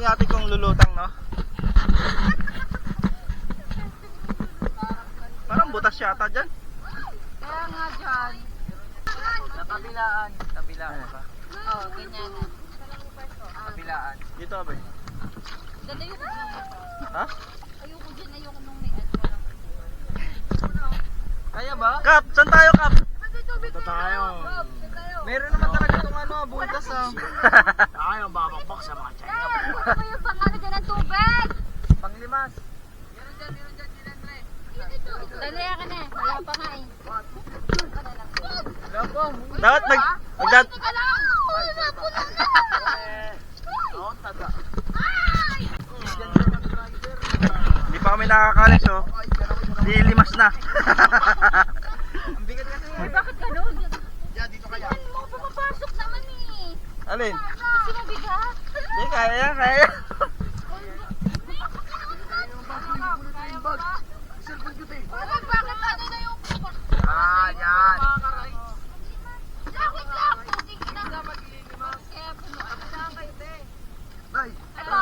ate kong lulutang, no? Parang butas yata dyan. Kaya nga dyan. Sa kabilaan. Kabilaan ba? Oo, ganyan. Kabilaan. Dito ba? Dala yung kung Ha? ayoko dyan, ayoko nung may ano. Kaya ba? Kap, saan tayo, Kap? Ito tayo. Meron naman talaga itong ano, butas ah. Tayo babakbak sa mga China. Ano ba yung pangano dyan ng tubig? Panglimas. Meron dyan, Andre. Dala ka na eh. Wala pa nga eh. Wala po. Dapat Teka lang! Wala po lang na! Oo, taga. Hindi pa kami nakakalis, oh. Lilimas na. Ang bigat kasi. Ay, bakit ganun? Yan, dito kaya. Yan mo, pumapasok naman eh. Alin? Kasi mabigat. Hindi, kaya, kaya. Bakit ano na yung... Ah, yan. Wait lang! Tugig na. Kaya Nay, Ito.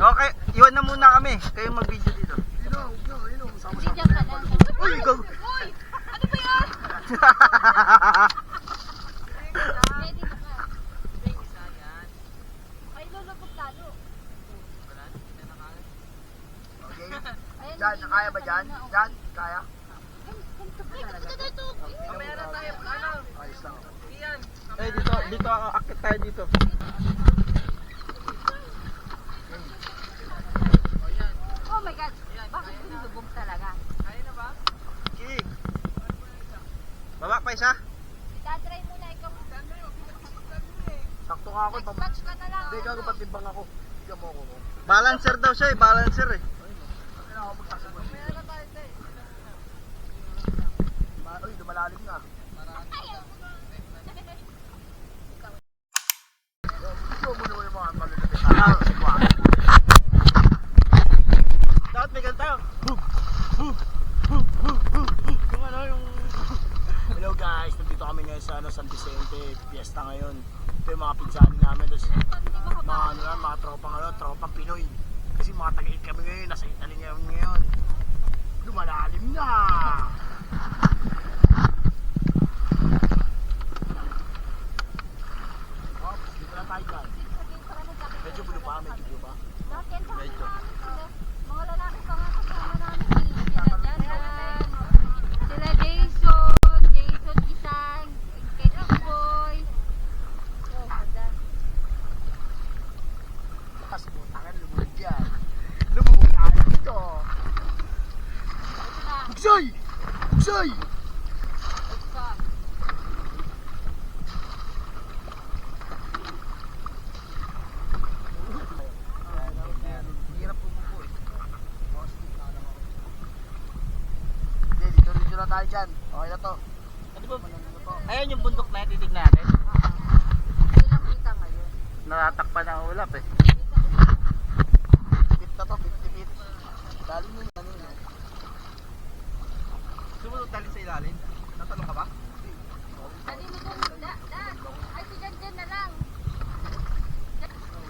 Okay, iwan na muna kami. Kayo mag-video dito. Hindi dyan ka lang. Uy, ikaw. Uy! Ano ba yan? Ready na ka. Ay, lulubog lalo. Okay. Ayan, Jan, hindi kaya na ba dyan? kanina, oh. Jan, kaya? Ito. Mamaya na tayo. Ano? Ayos lang. Eh, dito, akit tayo dito. Oh my God. Bakit binulubog talaga? Kik. Baba pa isa. Itatry muna ikaw. Sakto nga ako. Next batch ka na lang. Hindi, gago patimbang ako. Ikaw mo ako. Balancer daw siya, eh. Balancer, eh. Ano ako magkasabot? Uy, lumalalim na. Gusto mo naman yung mga malulupit na sigwaan. Dapat may ganito tayo. Yung ano, yung... Hello guys, nandito kami ngayon sa San Vicente. Fiesta ngayon. Ito yung mga pinsani namin. Tapos mga ano lang, mga tropang Pinoy. Kasi mga taga-8 kami ngayon, nasa Italy ngayon. Lumalalim na! Oh, dito na tayo dyan. Medyo bulo pa, medyo bulo pa. Medyo. Mga lalaki pa nga kasama namin eh. Sila Jason Isang, kay Boy. Oh, ganda. Tapos butangan, lumulog yan. Lumulog tayo dito. Ito na. Bugsoy! Bugsoy! Ito. Hirap pumupo eh. Hindi, dito na tayo dyan. Okay na to. Ano ba? Ayan yung bundok na yan, titignan natin. Hindi lang kita ngayon. Natatakpan ang ulap, eh. Feet na to, 50 feet. Dali mo yung ano yun. Sumunod dali sa ilalim. Natalong ka ba? Dali mo dun. Ay, si Jan na lang.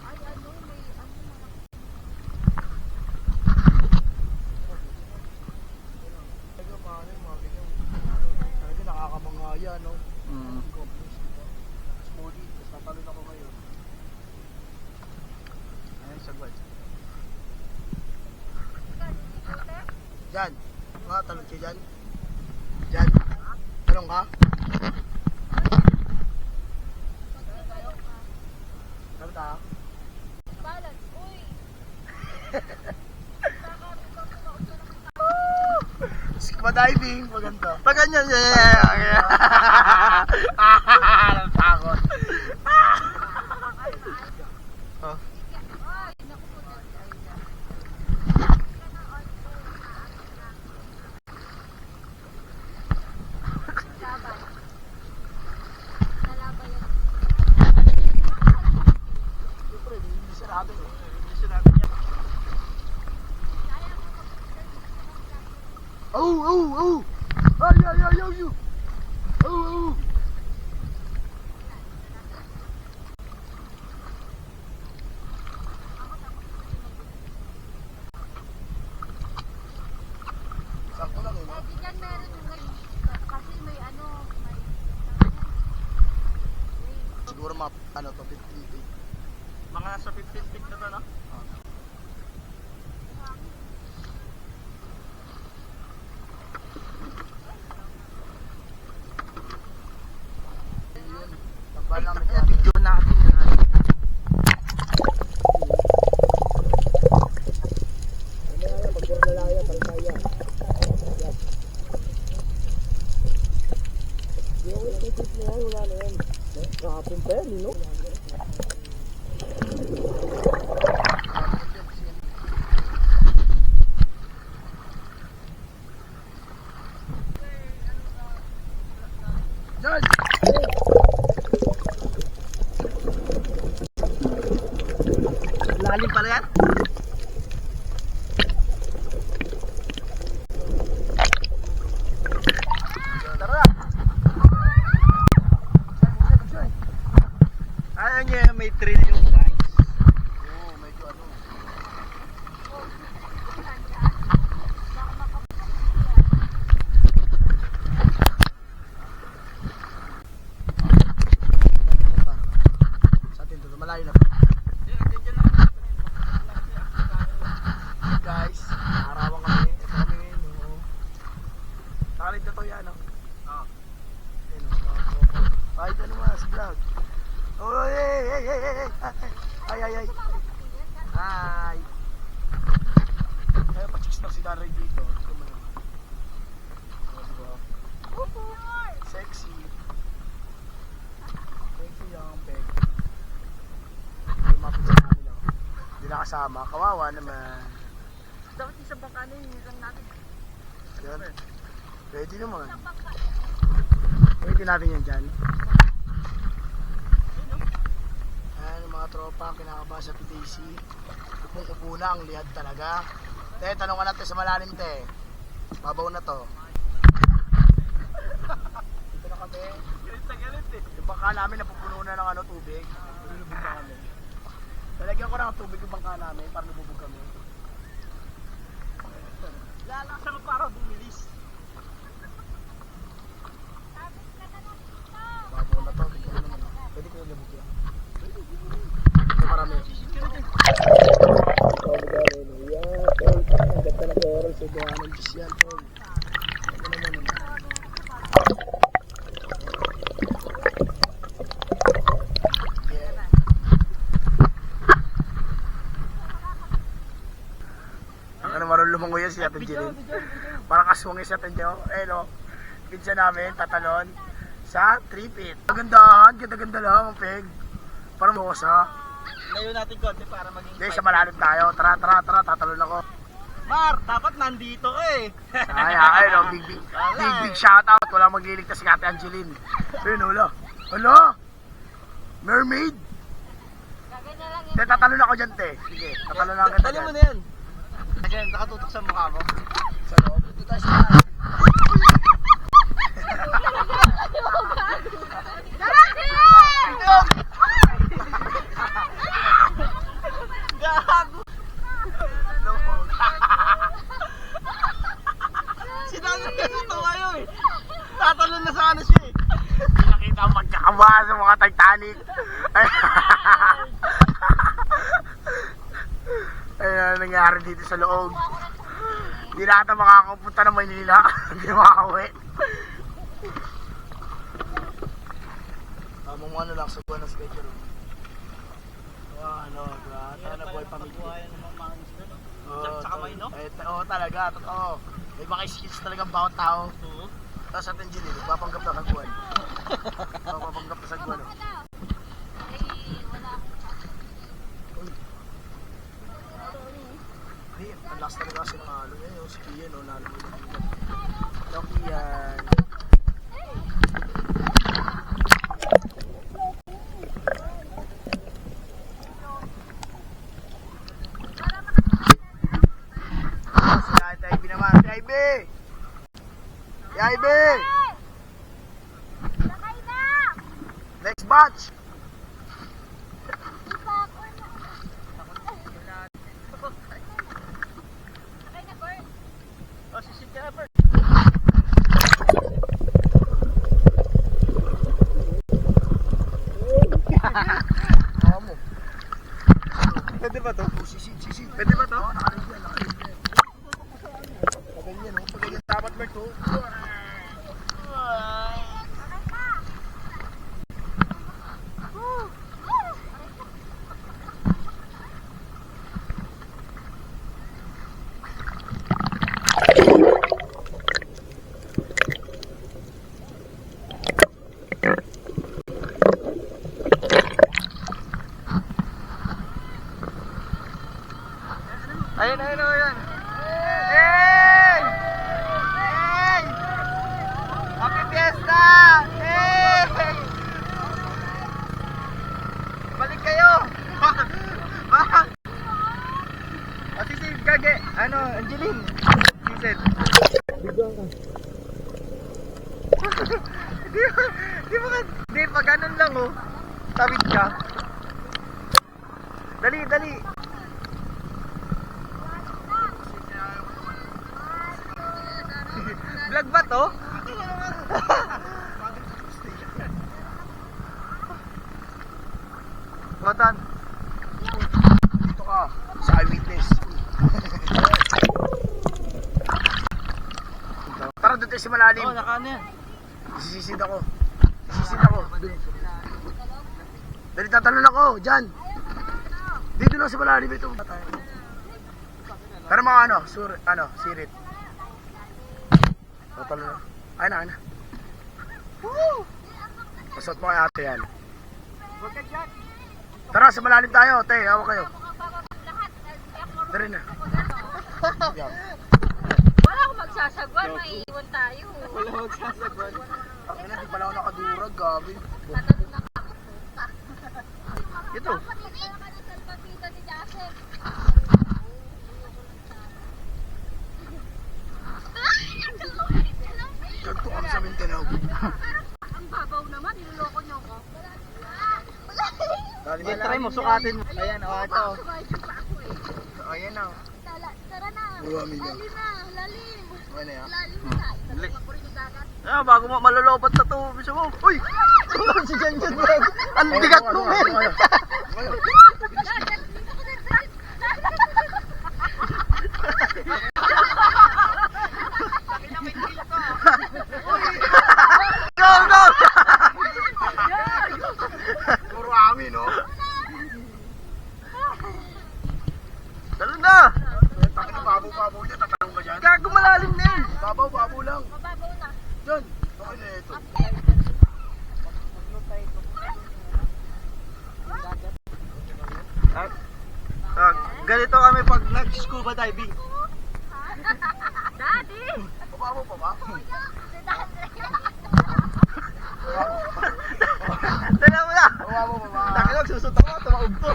Ay, ano, may ano na. Talaga nakakamangaya, no? Mm. Sporty, tapos natalon ako ngayon. Ayan, sagwad. Jan, mga talon siya dyan. Jan, talong ka? Talon ka? Balance. Uy. Scuba diving, maganda. Pag ganyan, yeah. Ang takot. Oh. Ay, naku po na. Laban. Nalaban yan. Siyempre, hindi sarado eh. Hindi sinabi niya. Oh! Ay! Oh! Ano to, 15 feet. Mga nasa 15 feet na to, no? Ayun. Tagbal lang Ay, video natin yan. Kahapon pa yan, no? George! Lalim pala yan? Tara! Ayaw niya may trail yung guys. Oo, medyo ano. Sa atin to, malayo na. Guys, arawan kami. Ito kami ngayon. Oh. Nakalit na to yan, no? Ah. Ayun, oh. Kahit ano mas, vlog. Oh, hey, hey, hey, hey, ay, ay, ay. Hi. Kaya pa-chicks na si Dan Ray dito. Ito mo naman. Oh, diba? Sexy. Sexy yung peg. May mapinsa namin, oh. Hindi nakasama. Kawawa naman. Dapat isang bangka na yun lang natin. Yan. Pwede naman. Pwede natin yan dyan. Ayan yung mga tropa, kinakaba sa PTC. Upong-upo na, ang lihad talaga. Te, tanong ka natin sa malalim, te. Babaw na to. Dito na kami. Galit na galit eh. Yung bangka namin napupuno na ng ano, tubig. Lulubog na kami. Lalagyan ko na ng tubig yung bangka namin para lububog kami. Lalaksan mo para bumilis. Babaw na to. Tignan mo naman. Pwede ko yung lubog yan. Ito marami. Ang ganda ng oral sa gawa ng Diyos yan, tol. Ano naman naman. Yeah. Ang ano marunong lumango yan si Atin Jilin. Parang kaswangin si Atin Jilin. Eh no, pinsa namin, tatalon sa 3 feet. Kagandahan, ganda-ganda lang ang peg. Parang mosa. Layo natin konti para maging Hindi, sa malalim tayo. Tara, tara, tara, tatalon ako. Mar, dapat nandito ka eh. Ay, no, big shout out. Walang magliligtas si Ate Angeline. Ayun, wala. Hala! Mermaid! Gaganya lang Te, tatalon ako dyan, te. Sige, tatalon lang kita Dali mo dyan. na yan. Again, nakatutok sa mukha mo. Sa loob. Dito tayo sa malalim. Gago! Si Daniel ganito kayo eh. Tatalon na sana siya eh. Nakita ang magkakaba sa mga Titanic. Ayun ang nangyari dito sa loob. Hindi na ata makakapunta ng Maynila. Hindi makakauwi. Tamang ano lang sa buwan ng schedule. Ano, na buhay pamilya. Tsaka may no? Oo talaga, totoo. May mga skills talaga ang bawat tao. Tapos sa Tenjili, nagpapanggap na kagwan. Nagpapanggap na sa gwan. Hindi, ang last talaga kasi ng ano. Yung si Kian, nalo mo yung Hello, Kian. Si Ivy naman. Si Ivy! Si Ivy! Sakay na! Next batch! Di pa ako na. Sakay na, Bert. Oh, si Jennifer. Fiesta! Eh! Balik kayo! Bakit? Kasi si Gage, ano, Angeline. Vincent. Di pa ganun lang oh. Tawid ka. Dali, dali. Vlog ba to? Watan. Dito ka, sa eyewitness. Tara doon tayo sa malalim. Oh, naka ano yan? Sisisid ako. Sisisid ako. Dali, tatalon ako. Diyan. Dito lang sa malalim ito. Pero mga ano, sirit. Tatalon na. Ay na. Pasot mo kay ate yan. Tara, sa malalim tayo. Te, hawak kayo. Dari na. Yan. Wala akong magsasagwan, maiiwan tayo. Wala magsasagwan. Ang ina, di pala ako nakadurag, gabi. Tatalon na ako. Ito. Patigil ka na salpapita ni Joseph. Ganto kami sa Mindanao. Ang babaw naman, niloloko niyo ako. Hindi, try mo, sukatin mo. Ayan, oh, ito. Ayan na. Tara na. Buwa, amigo. Lalim na, lalim. Okay na yan. Lalim na. Italong ako rin yung dagat. Ah, bago mo malulobot na to, bisa mo. Uy! Si Jan Jan Vlog. Ang bigat mo, men. Go, go! Puro amin, no? Talo na! Takin ng babaw niya, tatanong ka dyan. Gago malalim na yun. Babaw lang. Mababaw na. Dyan. Okay na ito. Ganito kami pag nag-scuba diving. Daddy! Babaw pa ba? Tignan mo na! Babaw pa ba? Takinog, susot ako, tumaog to.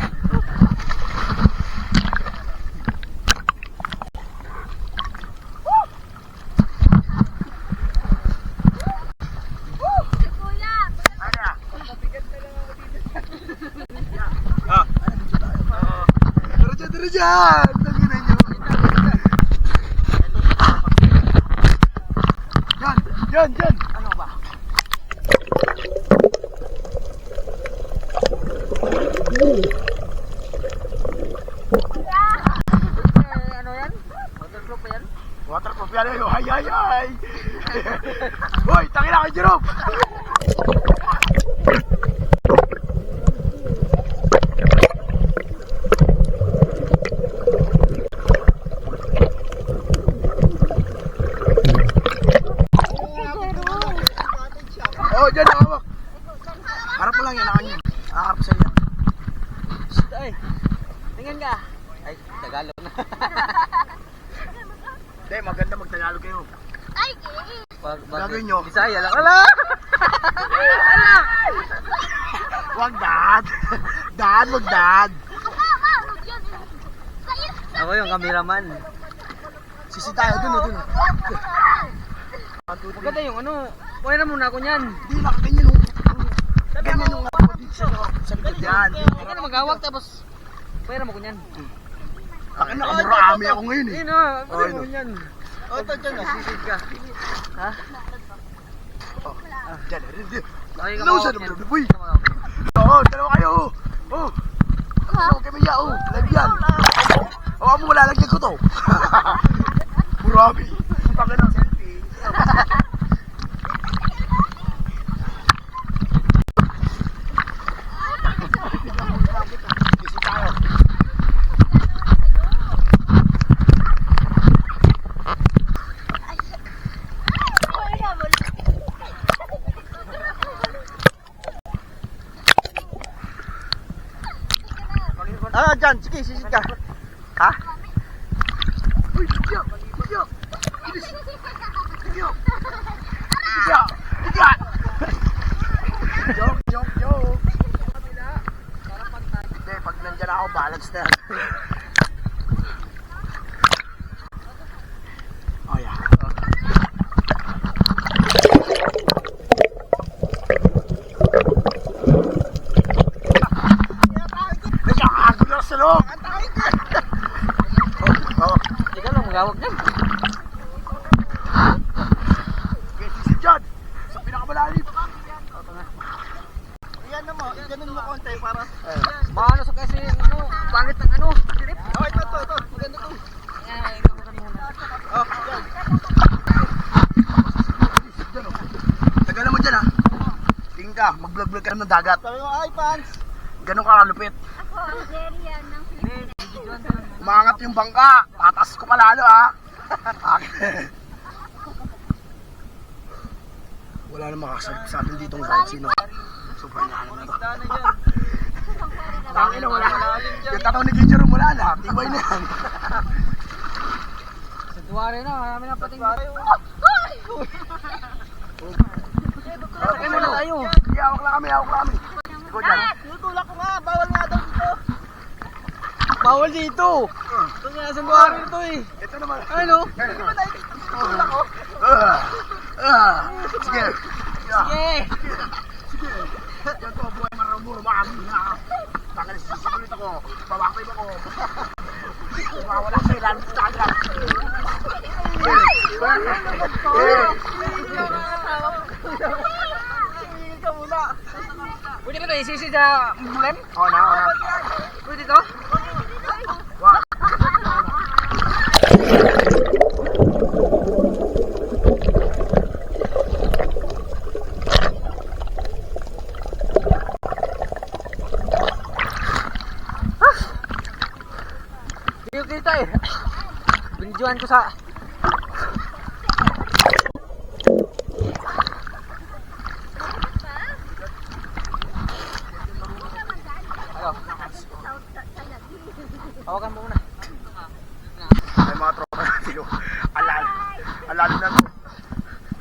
Si Kuya! Ano ya? Ah. Tara dyan! Tanginan nyo. Yan! Ano ba? Ano yan? Waterproof ba yan? Waterproof yan eh. Ay! Hoy, tangina kay Jerome! Oh, dyan hawak. Harap mo lang yan, akin yun. Harap sa iyo. Ay, tingin ka. Ay, Tagalog na. Hindi, maganda magtagalog kayo. Ay, gay! Gagawin nyo. Bisaya lang. Ala! Wag dad. Wag dad. Ako yung cameraman. Sisi tayo dun. Maganda yung ano. Kuha na muna ako niyan. Hindi, nakaganyan yung... Ganyan yung ako dito sa likod yan. Huwag ka na maghawak tapos kuha na mo ko niyan. Akin nakamurami ako ngayon eh. Ayun na, kuha Ayun, mo oh. niyan. O, ito dyan na, sisid ka. Ha? Dyan, Okay ka Hello, mawak saan niyan. naman, boy? Ka mawak. Oo, dalawa kayo. Oh. Ano kami ya, oh. Live yan. Oo, mo malalagyan ko to. Murami. Pagka ng selfie. Busy tayo. Ah, dyan, sige, sisid ka. Ha? Uy, bigyan. Bilis. Bigyan. ganun mo konti para... Maano sa kasi, ano, pangit ng ano, trip. Oh, ito. Maganda to. Oh, yan. Tagalan mo dyan, ha? Tingin ka, mag-vlog-vlog ka ng dagat. Sabi mo, ay, pants. Ganun ka kalupit. Ako, Algerian ng Philippines. Umangat yung bangka. Patas ko pa lalo, ha? Wala na makakasalip sa atin ditong kahit sino. Sobrang lalim na to. Tangin na wala. Yung tataw ni Ginger wala na. Tibay na yan. Sa tuwari na, marami na pating. Okay, muna tayo. Sige, hawak lang kami. Ikaw dyan. Tinutulak ko nga, bawal nga daw dito. Bawal dito. Ito nga sa tuwari ito eh. Ito naman. Ano? Hindi ba tayo tutulak ko? Sige. Sige. Yan to, buhay marumuro, maaming na. Tanggal, sisigulit ako. Babakay ako. Mawala sa ilan. Tanggal. Pwede ka tayo isisi sa bulan? Oo na. Pwede to? Wow. Dito kita eh. Binidyohan ko sa... Ayo. Hawakan mo muna. Ay mga tropa natin, oh. Alalim na to.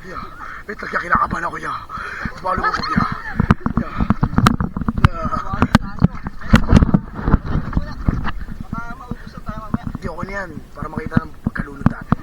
Yeah. May talaga kinakabahan ako, yeah. Balo mo ko, yeah. Hindi ako niyan, para makita ng pagkalunod natin.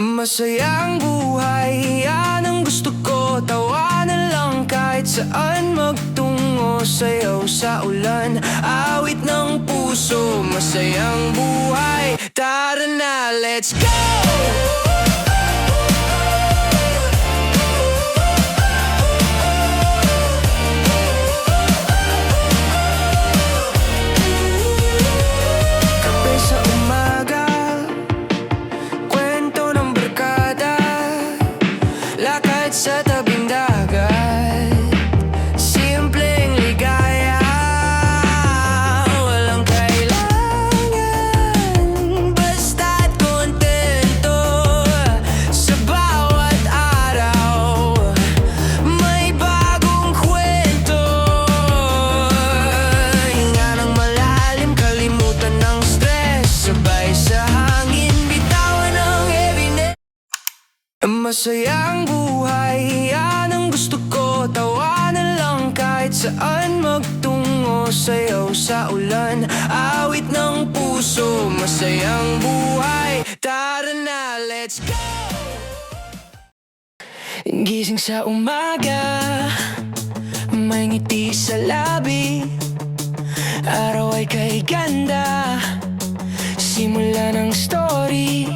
Masayang buhay, yan ang gusto ko. Tawanan lang kahit saan magtungo. Sayaw sa ulan, awit ng puso. Masayang buhay, tara na, let's go! Kape sa umaga, kwento ng barkada, lakad sa tabing dagat, simpleng ligaya, walang kailangan, basta't kontento. Sa bawat araw, may bagong kwento. Hinga ng malalim, kalimutan ng stress, sabay sa hangin, bitawan ng heaviness. Masayang buhay, yan ang gusto ko. Tawanan lang kahit saan magtungo. Sayaw sa ulan, awit ng puso. Masayang buhay, tara na, let's go! Gising sa umaga, may ngiti sa labi, araw ay kay ganda, simula ng story.